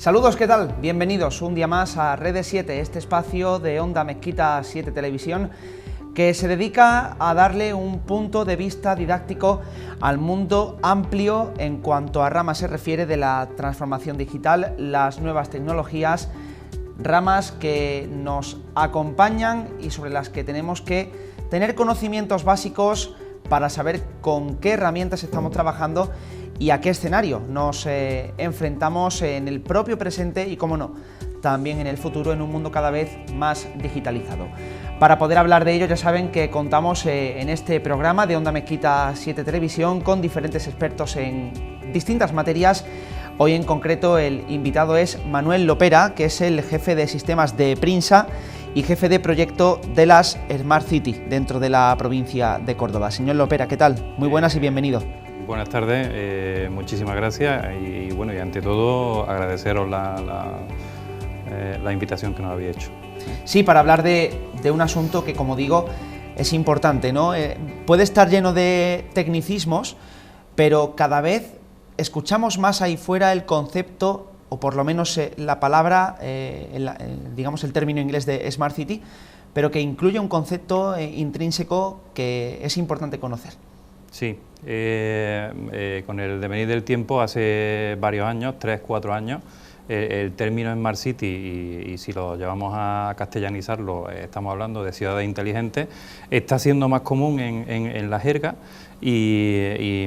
Saludos, ¿qué tal? Bienvenidos un día más a Redes 7, este espacio de Onda Mezquita 7 Televisión que se dedica a darle un punto de vista didáctico al mundo amplio en cuanto a ramas se refiere de la transformación digital, las nuevas tecnologías, ramas que nos acompañan y sobre las que tenemos que tener conocimientos básicos para saber con qué herramientas estamos trabajando y a qué escenario nos enfrentamos en el propio presente y, cómo no, también en el futuro, en un mundo cada vez más digitalizado. Para poder hablar de ello, ya saben que contamos en este programa de Onda Mezquita 7 Televisión con diferentes expertos en distintas materias. Hoy en concreto el invitado es Manuel Lopera, que es el jefe de sistemas de Prinsa y jefe de proyecto de las Smart City dentro de la provincia de Córdoba. Señor Lopera, ¿qué tal? Muy buenas y bienvenido. Buenas tardes, muchísimas gracias y bueno, y ante todo agradeceros la invitación que nos habéis hecho. Sí, para hablar de un asunto que, como digo, es importante, ¿no? Puede estar lleno de tecnicismos, pero cada vez escuchamos más ahí fuera el concepto, o por lo menos la palabra, digamos el término inglés de Smart City, pero que incluye un concepto intrínseco que es importante conocer. Sí, con el devenir del tiempo, hace varios años, 3-4 años, el término Smart City, y si lo llevamos a castellanizarlo, estamos hablando de ciudades inteligentes, está siendo más común en la jerga y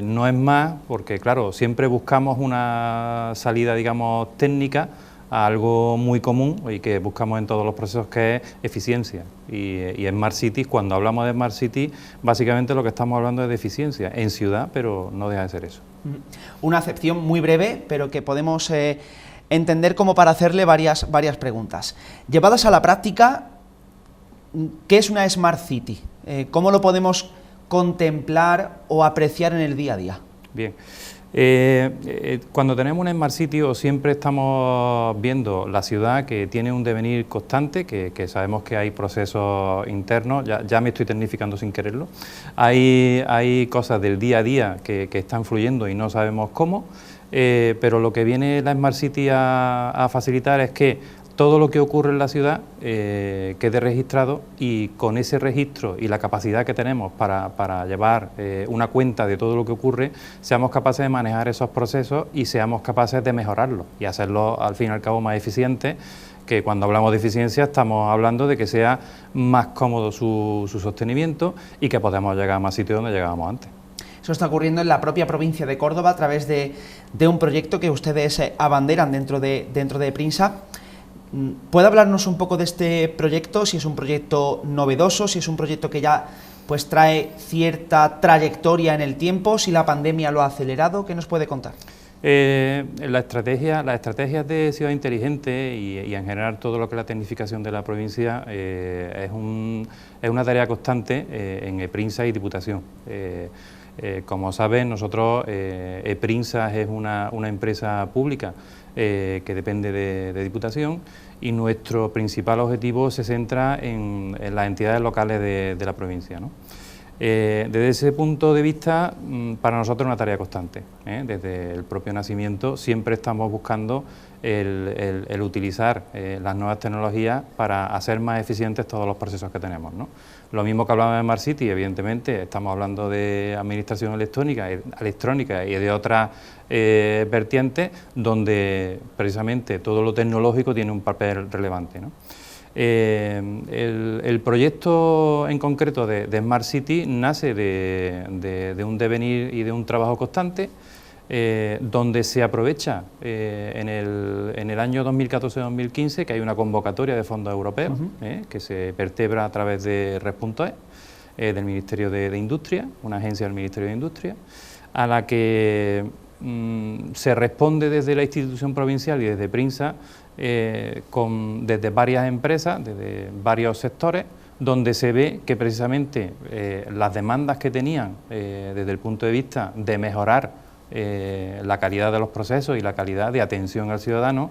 no es más porque, claro, siempre buscamos una salida, digamos, técnica a algo muy común y que buscamos en todos los procesos, que es eficiencia. Y Smart City, cuando hablamos de Smart City, básicamente lo que estamos hablando es de eficiencia en ciudad, pero no deja de ser eso. Una acepción muy breve, pero que podemos entender como para hacerle varias preguntas. Llevadas a la práctica, ¿qué es una Smart City? ¿Cómo lo podemos contemplar o apreciar en el día a día? Bien. Cuando tenemos una Smart City, siempre estamos viendo la ciudad que tiene un devenir constante, que sabemos que hay procesos internos, ya me estoy tecnificando sin quererlo, hay cosas del día a día que están fluyendo y no sabemos cómo, pero lo que viene la Smart City a facilitar es que todo lo que ocurre en la ciudad quede registrado, y con ese registro y la capacidad que tenemos para llevar una cuenta de todo lo que ocurre, seamos capaces de manejar esos procesos y seamos capaces de mejorarlos y hacerlos al fin y al cabo más eficientes, que cuando hablamos de eficiencia estamos hablando de que sea más cómodo su sostenimiento y que podamos llegar a más sitios donde llegábamos antes. Eso está ocurriendo en la propia provincia de Córdoba a través de un proyecto que ustedes abanderan dentro de Prinsa. ¿Puede hablarnos un poco de este proyecto? Si es un proyecto novedoso, si es un proyecto que ya pues trae cierta trayectoria en el tiempo, si la pandemia lo ha acelerado, ¿qué nos puede contar? Las estrategias de ciudad inteligente y en general todo lo que es la tecnificación de la provincia es una tarea constante en Prinsa y Diputación. Como saben, nosotros, Prinsa es una empresa pública que depende de Diputación, y nuestro principal objetivo se centra en las entidades locales de la provincia, ¿no? Desde ese punto de vista, para nosotros es una tarea constante, ¿eh? Desde el propio nacimiento siempre estamos buscando el utilizar las nuevas tecnologías para hacer más eficientes todos los procesos que tenemos, ¿no? Lo mismo que hablamos de Smart City, evidentemente estamos hablando de administración electrónica y de otras vertientes donde precisamente todo lo tecnológico tiene un papel relevante, ¿no? El proyecto en concreto de Smart City nace de un devenir y de un trabajo constante, donde se aprovecha en el año 2014-2015 que hay una convocatoria de fondos europeos, que se vertebra a través de Red.es, del Ministerio de Industria, una agencia del Ministerio de Industria, a la que se responde desde la institución provincial y desde Prinsa, desde varias empresas, desde varios sectores, donde se ve que precisamente las demandas que tenían desde el punto de vista de mejorar la calidad de los procesos y la calidad de atención al ciudadano,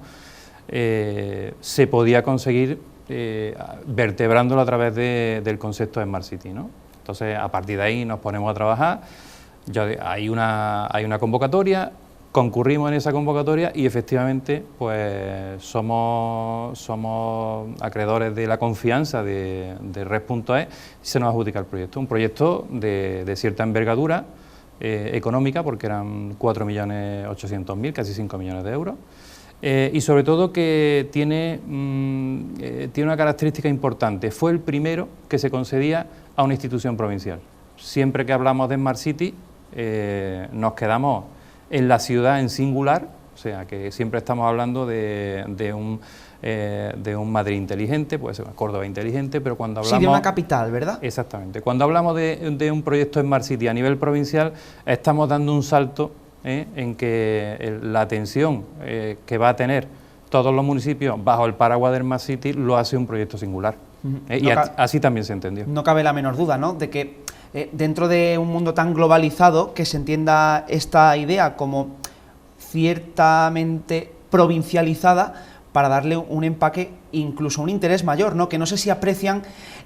se podía conseguir vertebrándolo a través del concepto de Smart City, ¿no? Entonces, a partir de ahí nos ponemos a trabajar. Hay una convocatoria, concurrimos en esa convocatoria y efectivamente pues somos acreedores de la confianza de Red.es y se nos adjudica el proyecto. Un proyecto de cierta envergadura económica, porque eran 4.800.000, casi 5 millones de euros. Y sobre todo que tiene una característica importante: fue el primero que se concedía a una institución provincial. Siempre que hablamos de Smart City nos quedamos en la ciudad en singular, o sea que siempre estamos hablando de un Madrid inteligente, puede ser una Córdoba inteligente, pero cuando hablamos... Sí, de una capital, ¿verdad? Exactamente. Cuando hablamos de un proyecto Smart City a nivel provincial, estamos dando un salto en que la atención que va a tener todos los municipios bajo el paraguas del Smart City lo hace un proyecto singular. Y así también se entendió. No cabe la menor duda, ¿no?, de que dentro de un mundo tan globalizado, que se entienda esta idea como ciertamente provincializada, para darle un empaque, incluso un interés mayor, ¿no?, que no sé si aprecian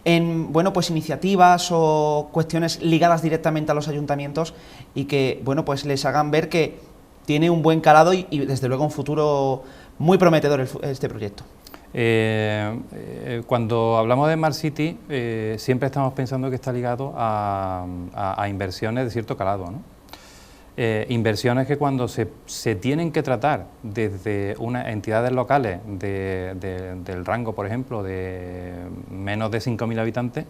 en, bueno, pues iniciativas o cuestiones ligadas directamente a los ayuntamientos y que, bueno, pues les hagan ver que tiene un buen calado y desde luego un futuro muy prometedor este proyecto. Cuando hablamos de Smart City, siempre estamos pensando que está ligado a inversiones de cierto calado, ¿no? Inversiones que cuando se tienen que tratar desde unas entidades locales del rango, por ejemplo, de menos de 5.000 habitantes,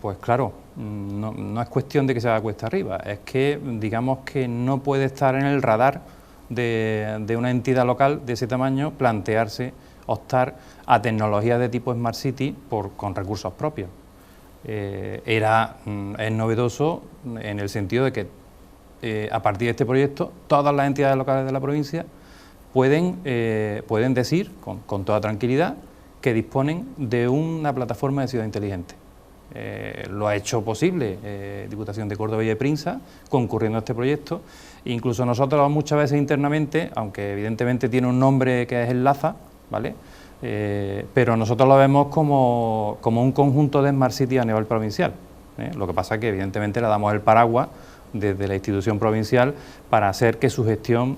pues claro, no es cuestión de que se haga cuesta arriba, es que digamos que no puede estar en el radar de una entidad local de ese tamaño plantearse optar a tecnologías de tipo Smart City con recursos propios. Es novedoso en el sentido de que a partir de este proyecto todas las entidades locales de la provincia pueden decir con toda tranquilidad que disponen de una plataforma de ciudad inteligente. Lo ha hecho posible Diputación de Córdoba y de Prinsa concurriendo a este proyecto. Incluso nosotros muchas veces internamente, aunque evidentemente tiene un nombre que es Enlaza, ¿vale?, pero nosotros lo vemos como un conjunto de Smart City a nivel provincial. Lo que pasa es que evidentemente le damos el paraguas desde la institución provincial para hacer que su gestión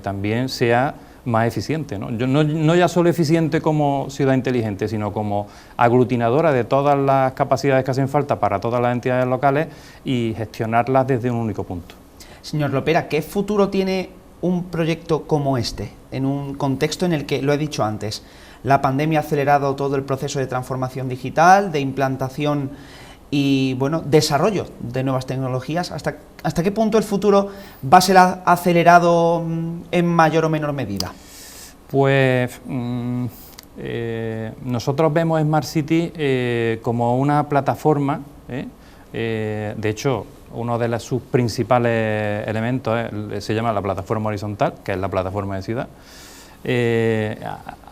también sea más eficiente, ¿no? No ya solo eficiente como ciudad inteligente, sino como aglutinadora de todas las capacidades que hacen falta para todas las entidades locales y gestionarlas desde un único punto. Señor Lopera, ¿qué futuro tiene un proyecto como este, en un contexto en el que, lo he dicho antes, la pandemia ha acelerado todo el proceso de transformación digital, de implantación y, bueno, desarrollo de nuevas tecnologías? ¿Hasta qué punto el futuro va a ser acelerado en mayor o menor medida? Pues nosotros vemos Smart City como una plataforma, de hecho, uno de sus principales elementos se llama la plataforma horizontal, que es la plataforma de ciudad,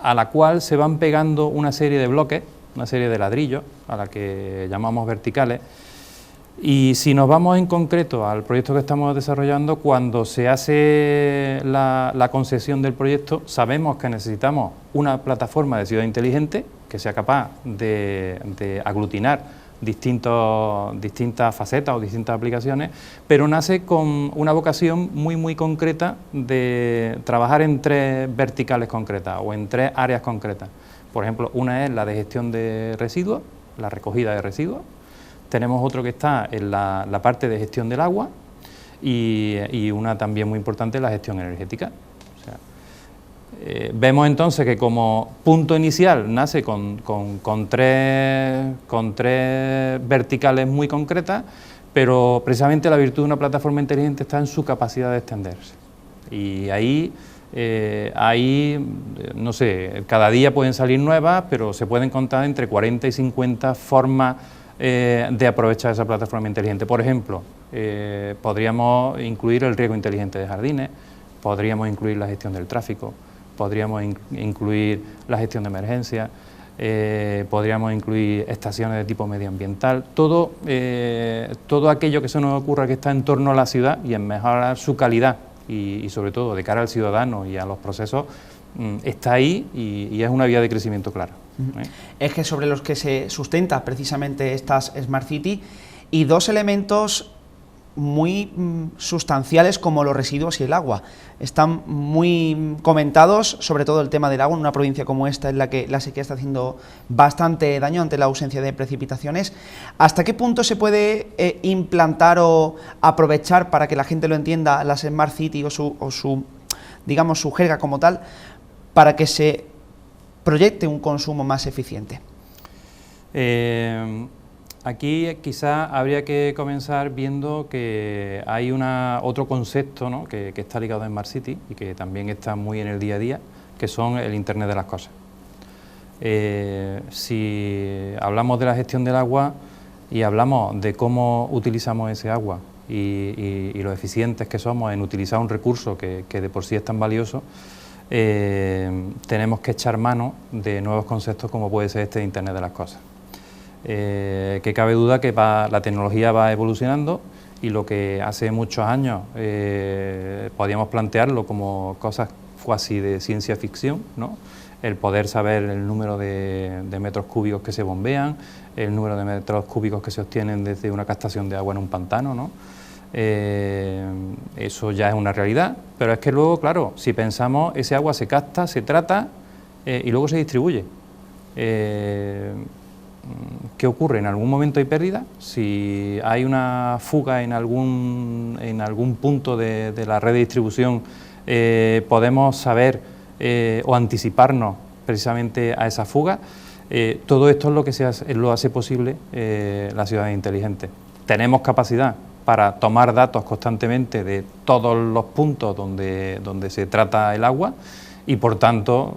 a la cual se van pegando una serie de bloques, una serie de ladrillos, a la que llamamos verticales. Y si nos vamos en concreto al proyecto que estamos desarrollando, cuando se hace la concesión del proyecto, sabemos que necesitamos una plataforma de ciudad inteligente que sea capaz de aglutinar distintas facetas o distintas aplicaciones, pero nace con una vocación muy concreta de trabajar en 3 verticales concretas o en 3 áreas concretas. Por ejemplo, una es la de gestión de residuos, la recogida de residuos. Tenemos otro que está en la parte de gestión del agua y una también muy importante, la gestión energética. O sea, vemos entonces que como punto inicial nace con tres verticales muy concretas, pero precisamente la virtud de una plataforma inteligente está en su capacidad de extenderse. Y ahí, no sé, cada día pueden salir nuevas, pero se pueden contar entre 40 y 50 formas de aprovechar esa plataforma inteligente. Por ejemplo, podríamos incluir el riego inteligente de jardines, podríamos incluir la gestión del tráfico, podríamos incluir la gestión de emergencias, podríamos incluir estaciones de tipo medioambiental, todo aquello que se nos ocurra que está en torno a la ciudad y en mejorar su calidad y sobre todo de cara al ciudadano y a los procesos, está ahí y es una vía de crecimiento clara. Es que sobre los que se sustenta precisamente estas Smart City, y 2 elementos muy sustanciales como los residuos y el agua. Están muy comentados, sobre todo el tema del agua, en una provincia como esta en la que la sequía está haciendo bastante daño ante la ausencia de precipitaciones. ¿Hasta qué punto se puede implantar o aprovechar, para que la gente lo entienda, las Smart City o su digamos, su jerga como tal, para que se proyecte un consumo más eficiente? Aquí quizás habría que comenzar viendo que hay otro concepto, ¿no?, que está ligado a Smart City y que también está muy en el día a día, que son el Internet de las cosas. Si hablamos de la gestión del agua y hablamos de cómo utilizamos ese agua y lo eficientes que somos en utilizar un recurso que de por sí es tan valioso, tenemos que echar mano de nuevos conceptos como puede ser este de Internet de las cosas. Que cabe duda que la tecnología va evolucionando y lo que hace muchos años podíamos plantearlo como cosas cuasi de ciencia ficción, ¿no?, el poder saber el número de metros cúbicos que se bombean, el número de metros cúbicos que se obtienen desde una captación de agua en un pantano, ¿no? Eso ya es una realidad, pero es que luego, claro, si pensamos, ese agua se capta, se trata y luego se distribuye. ¿Qué ocurre? En algún momento hay pérdida. Si hay una fuga en algún punto de la red de distribución, podemos saber o anticiparnos precisamente a esa fuga. Todo esto es lo que lo hace posible la ciudad inteligente. Tenemos capacidad para tomar datos constantemente de todos los puntos donde se trata el agua y, por tanto,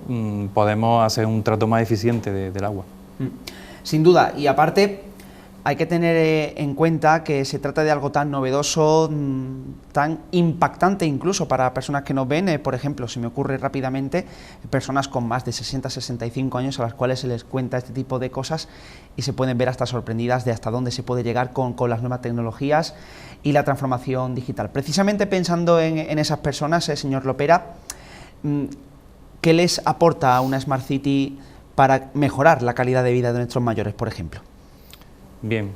podemos hacer un trato más eficiente del agua. Sin duda, y aparte hay que tener en cuenta que se trata de algo tan novedoso, tan impactante incluso para personas que nos ven. Por ejemplo, se me ocurre rápidamente personas con más de 60-65 años a las cuales se les cuenta este tipo de cosas y se pueden ver hasta sorprendidas de hasta dónde se puede llegar con las nuevas tecnologías y la transformación digital. Precisamente pensando en esas personas, señor Lopera, ¿qué les aporta una Smart City para mejorar la calidad de vida de nuestros mayores, por ejemplo? Bien,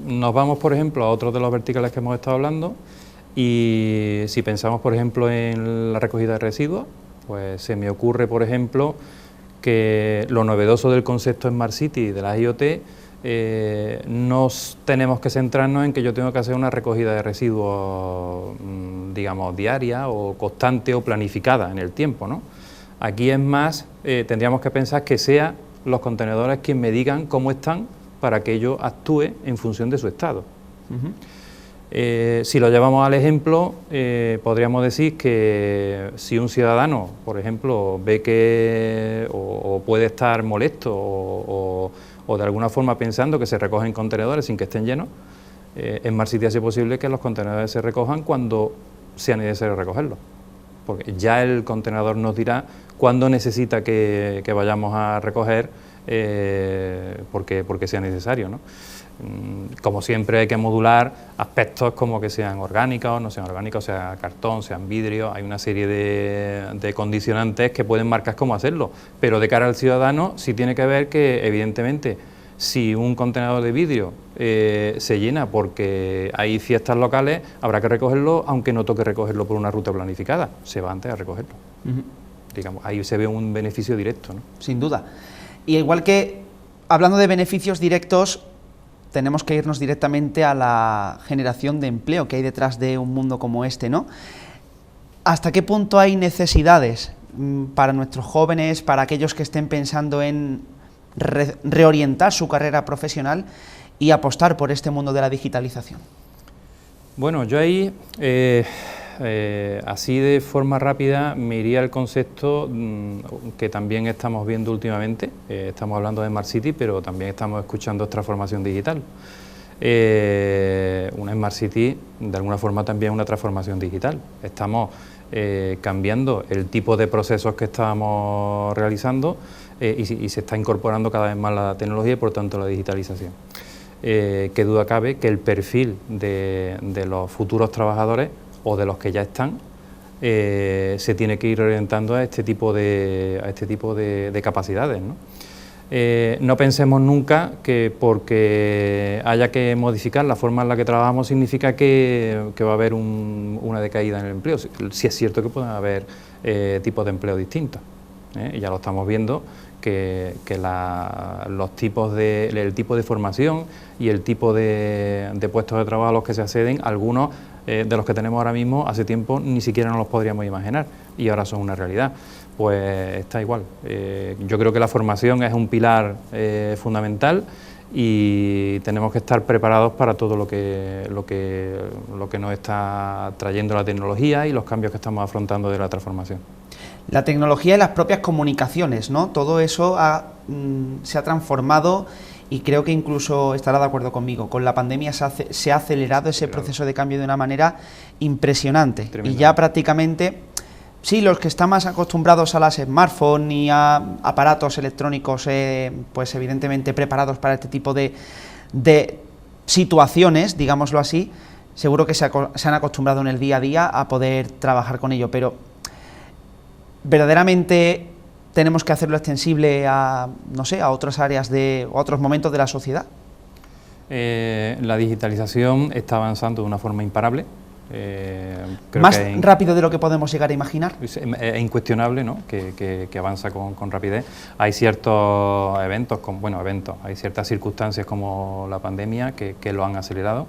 nos vamos, por ejemplo, a otro de los verticales que hemos estado hablando, y si pensamos, por ejemplo, en la recogida de residuos, pues se me ocurre, por ejemplo, que lo novedoso del concepto Smart City de las IoT, no tenemos que centrarnos en que yo tengo que hacer una recogida de residuos, digamos, diaria o constante o planificada en el tiempo, ¿no? Aquí es más, tendríamos que pensar que sea los contenedores quienes me digan cómo están para que yo actúe en función de su estado. Si lo llevamos al ejemplo, podríamos decir que si un ciudadano, por ejemplo, ve que o puede estar molesto o de alguna forma pensando que se recogen contenedores sin que estén llenos, en Smart City hace posible que los contenedores se recojan cuando sea necesario recogerlos, porque ya el contenedor nos dirá cuándo necesita que vayamos a recoger, porque sea necesario, ¿no? Como siempre hay que modular aspectos como que sean orgánicos, no sean orgánicos, sea cartón, sean vidrio. Hay una serie de condicionantes que pueden marcar cómo hacerlo, pero de cara al ciudadano sí tiene que ver que, evidentemente, si un contenedor de vidrio se llena porque hay fiestas locales, habrá que recogerlo, aunque no toque recogerlo por una ruta planificada, se va antes a recogerlo. Digamos, ahí se ve un beneficio directo, ¿no? Sin duda. Y igual que, hablando de beneficios directos, tenemos que irnos directamente a la generación de empleo que hay detrás de un mundo como este, ¿no? ¿Hasta qué punto hay necesidades para nuestros jóvenes, para aquellos que estén pensando en reorientar su carrera profesional y apostar por este mundo de la digitalización? Bueno, yo ahí, así de forma rápida, me iría al concepto que también estamos viendo últimamente. Estamos hablando de Smart City, pero también estamos escuchando transformación digital. Una Smart City, de alguna forma, también es una transformación digital. Estamos cambiando el tipo de procesos que estábamos realizando y se está incorporando cada vez más la tecnología y, por tanto, la digitalización. Qué duda cabe que el perfil de los futuros trabajadores o de los que ya están se tiene que ir orientando a este tipo de capacidades, ¿no? No pensemos nunca que porque haya que modificar la forma en la que trabajamos significa que va a haber una decaída en el empleo. Sí es cierto que pueden haber tipos de empleo distintos, y ya lo estamos viendo, que los tipos el tipo de formación y el tipo de puestos de trabajo a los que se acceden, algunos de los que tenemos ahora mismo, hace tiempo ni siquiera nos los podríamos imaginar y ahora son una realidad. Pues está igual. Yo creo que la formación es un pilar fundamental y tenemos que estar preparados para todo lo que nos está trayendo la tecnología y los cambios que estamos afrontando de la transformación. La tecnología y las propias comunicaciones, ¿no? Todo eso se ha transformado y creo que incluso estará de acuerdo conmigo. Con la pandemia se ha acelerado ese proceso de cambio de una manera impresionante. Y ya prácticamente, sí, los que están más acostumbrados a las smartphones y a aparatos electrónicos, pues evidentemente preparados para este tipo de situaciones, digámoslo así, seguro que se han acostumbrado en el día a día a poder trabajar con ello, pero verdaderamente tenemos que hacerlo extensible a, no sé, a otras áreas o a otros momentos de la sociedad. La digitalización está avanzando de una forma imparable. Más rápido de lo que podemos llegar a imaginar. Es incuestionable, ¿no?, que avanza con rapidez. Hay ciertos eventos, hay ciertas circunstancias como la pandemia que lo han acelerado.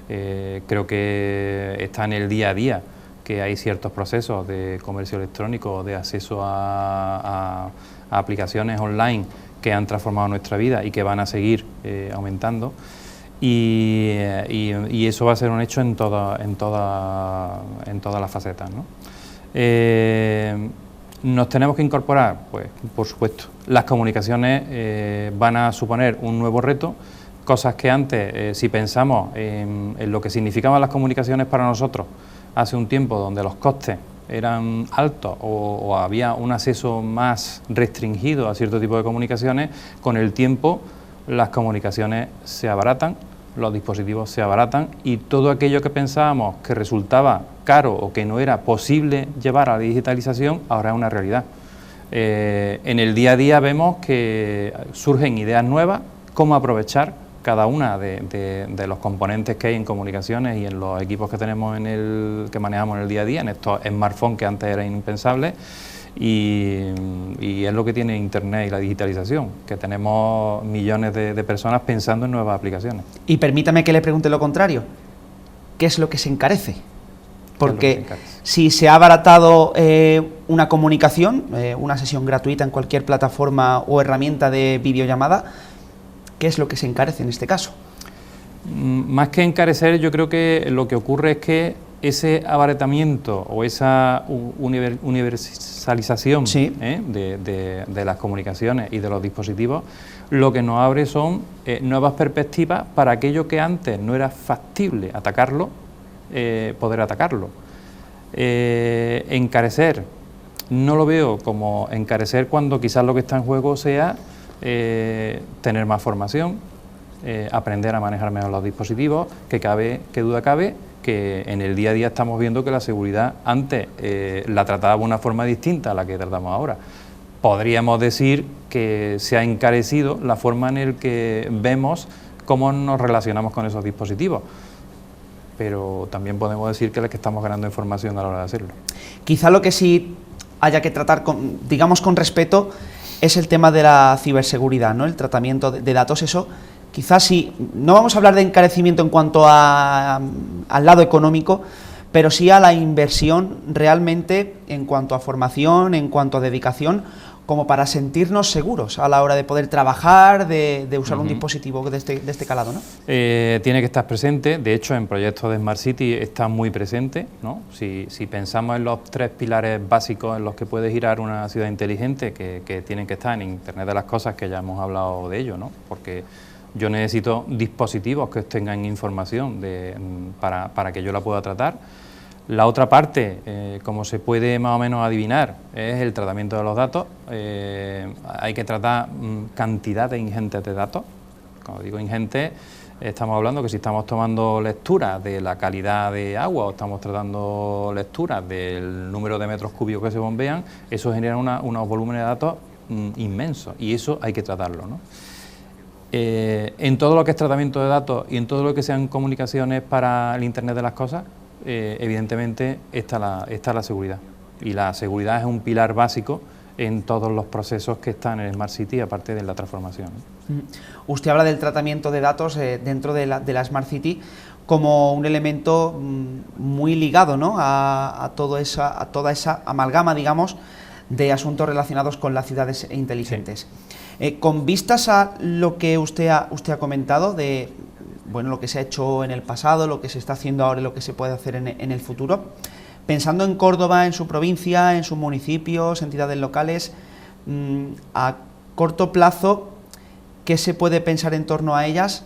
Creo que está en el día a día que hay ciertos procesos de comercio electrónico, de acceso a aplicaciones online que han transformado nuestra vida y que van a seguir aumentando. Y eso va a ser un hecho en todas las facetas, ¿no? ¿Nos tenemos que incorporar? Pues por supuesto. Las comunicaciones van a suponer un nuevo reto, cosas que antes, si pensamos en lo que significaban las comunicaciones para nosotros hace un tiempo, donde los costes eran altos o había un acceso más restringido a cierto tipo de comunicaciones, con el tiempo las comunicaciones se abaratan, los dispositivos se abaratan y todo aquello que pensábamos que resultaba caro o que no era posible llevar a la digitalización, ahora es una realidad. En el día a día vemos que surgen ideas nuevas, cómo aprovechar cada una de los componentes que hay en comunicaciones y en los equipos que tenemos que manejamos en el día a día, en estos smartphones que antes eran impensables. Y es lo que tiene Internet y la digitalización, que tenemos millones de personas pensando en nuevas aplicaciones. Y permítame que le pregunte lo contrario, ¿qué es lo que se encarece? Porque si se ha abaratado una comunicación, una sesión gratuita en cualquier plataforma o herramienta de videollamada, ¿qué es lo que se encarece en este caso? Más que encarecer, yo creo que lo que ocurre es que ese abaratamiento o esa universalización, sí, de las comunicaciones y de los dispositivos, lo que nos abre son nuevas perspectivas para aquello que antes no era factible atacarlo, poder atacarlo. Encarecer, no lo veo como encarecer cuando quizás lo que está en juego sea tener más formación, aprender a manejar mejor los dispositivos, que duda cabe que en el día a día estamos viendo que la seguridad antes la trataba de una forma distinta a la que tratamos ahora. Podríamos decir que se ha encarecido la forma en la que vemos cómo nos relacionamos con esos dispositivos, pero también podemos decir que estamos ganando información a la hora de hacerlo. Quizá lo que sí haya que tratar, digamos con respeto, es el tema de la ciberseguridad, ¿no? El tratamiento de datos, eso. Quizás sí, no vamos a hablar de encarecimiento en cuanto al lado económico, pero sí a la inversión realmente en cuanto a formación, en cuanto a dedicación, como para sentirnos seguros a la hora de poder trabajar, de usar un dispositivo de este calado, ¿no? Tiene que estar presente, de hecho en proyectos de Smart City está muy presente, ¿no? Si pensamos en los 3 pilares básicos en los que puede girar una ciudad inteligente, que tienen que estar en Internet de las cosas, que ya hemos hablado de ello, ¿no? Porque yo necesito dispositivos que tengan información para que yo la pueda tratar. La otra parte, como se puede más o menos adivinar, es el tratamiento de los datos. Hay que tratar cantidades ingentes de datos. Cuando digo ingentes, estamos hablando que si estamos tomando lecturas de la calidad de agua o estamos tratando lecturas del número de metros cúbicos que se bombean, eso genera unos volúmenes de datos inmensos, y eso hay que tratarlo, ¿no? En todo lo que es tratamiento de datos y en todo lo que sean comunicaciones para el Internet de las cosas, evidentemente está la seguridad, y la seguridad es un pilar básico en todos los procesos que están en el Smart City, aparte de la transformación, ¿no? Usted habla del tratamiento de datos dentro de la Smart City como un elemento muy ligado, ¿no?, a toda esa amalgama, digamos, de asuntos relacionados con las ciudades inteligentes. Sí. Con vistas a lo que usted ha comentado de lo que se ha hecho en el pasado, lo que se está haciendo ahora y lo que se puede hacer en el futuro, pensando en Córdoba, en su provincia, en sus municipios, entidades locales, a corto plazo, ¿qué se puede pensar en torno a ellas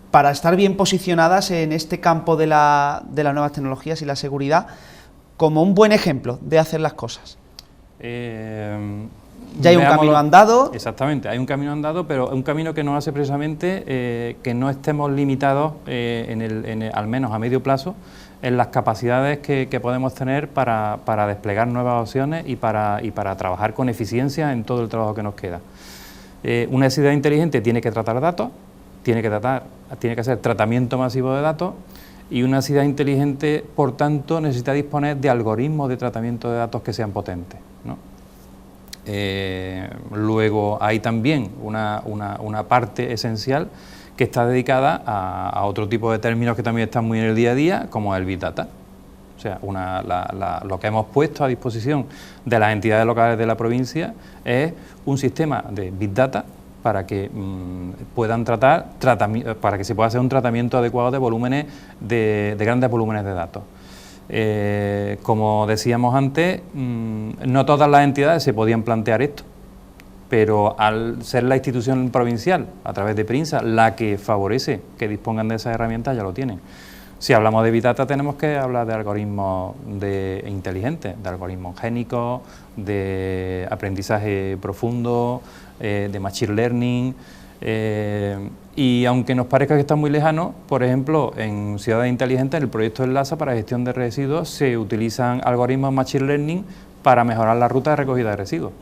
para estar bien posicionadas en este campo de las nuevas tecnologías y la seguridad como un buen ejemplo de hacer las cosas? Ya hay un camino andado. Exactamente, hay un camino andado, pero un camino que nos hace precisamente que no estemos limitados, al menos a medio plazo, en las capacidades que podemos tener para desplegar nuevas opciones y para trabajar con eficiencia en todo el trabajo que nos queda. Una ciudad inteligente tiene que tratar datos, tiene que hacer tratamiento masivo de datos, y una ciudad inteligente, por tanto, necesita disponer de algoritmos de tratamiento de datos que sean potentes, ¿no? Luego hay también una parte esencial que está dedicada a otro tipo de términos que también están muy en el día a día, como el Big Data. O sea, lo que hemos puesto a disposición de las entidades locales de la provincia es un sistema de Big Data para que puedan para que se pueda hacer un tratamiento adecuado de volúmenes, de grandes volúmenes de datos. Como decíamos antes, no todas las entidades se podían plantear esto, pero al ser la institución provincial, a través de PRINSA, la que favorece que dispongan de esas herramientas, ya lo tienen. Si hablamos de Big Data, tenemos que hablar de algoritmos inteligentes, de algoritmos génicos, de aprendizaje profundo, de machine learning, y aunque nos parezca que está muy lejano, por ejemplo, en Ciudades Inteligentes, en el proyecto Enlaza para gestión de residuos, se utilizan algoritmos machine learning para mejorar la ruta de recogida de residuos.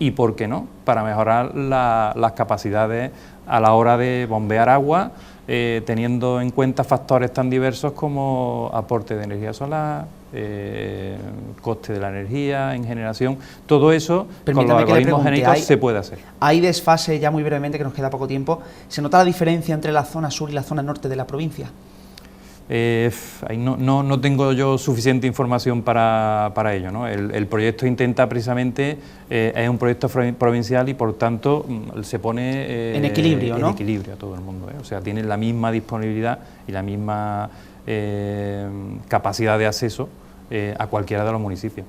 Y, ¿por qué no?, para mejorar las capacidades a la hora de bombear agua, teniendo en cuenta factores tan diversos como aporte de energía solar, coste de la energía en generación. Todo eso, con los algoritmos génicos, se puede hacer. Hay desfase, ya muy brevemente, que nos queda poco tiempo. ¿Se nota la diferencia entre la zona sur y la zona norte de la provincia? No tengo yo suficiente información para ello, ¿no? El proyecto intenta precisamente, es un proyecto provincial y por tanto se pone en equilibrio, ¿no? En equilibrio a todo el mundo, O sea, tiene la misma disponibilidad y la misma capacidad de acceso a cualquiera de los municipios.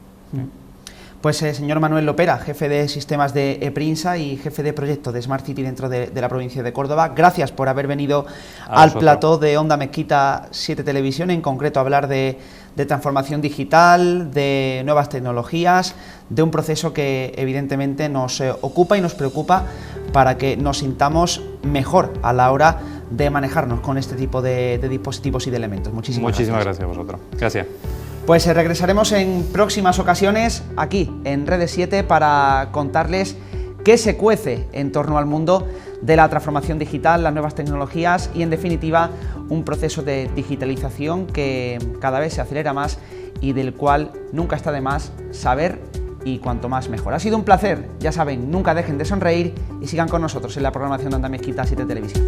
Pues señor Manuel Lopera, jefe de sistemas de PRINSA y jefe de proyecto de Smart City dentro de la provincia de Córdoba, gracias por haber venido al plató de Onda Mezquita 7 Televisión, en concreto a hablar de transformación digital, de nuevas tecnologías, de un proceso que evidentemente nos ocupa y nos preocupa para que nos sintamos mejor a la hora de manejarnos con este tipo de dispositivos y de elementos. Muchísimas gracias a vosotros. Gracias. Pues regresaremos en próximas ocasiones aquí en Redes 7 para contarles qué se cuece en torno al mundo de la transformación digital, las nuevas tecnologías y, en definitiva, un proceso de digitalización que cada vez se acelera más y del cual nunca está de más saber, y cuanto más mejor. Ha sido un placer, ya saben, nunca dejen de sonreír y sigan con nosotros en la programación de Onda Mezquita 7 Televisión.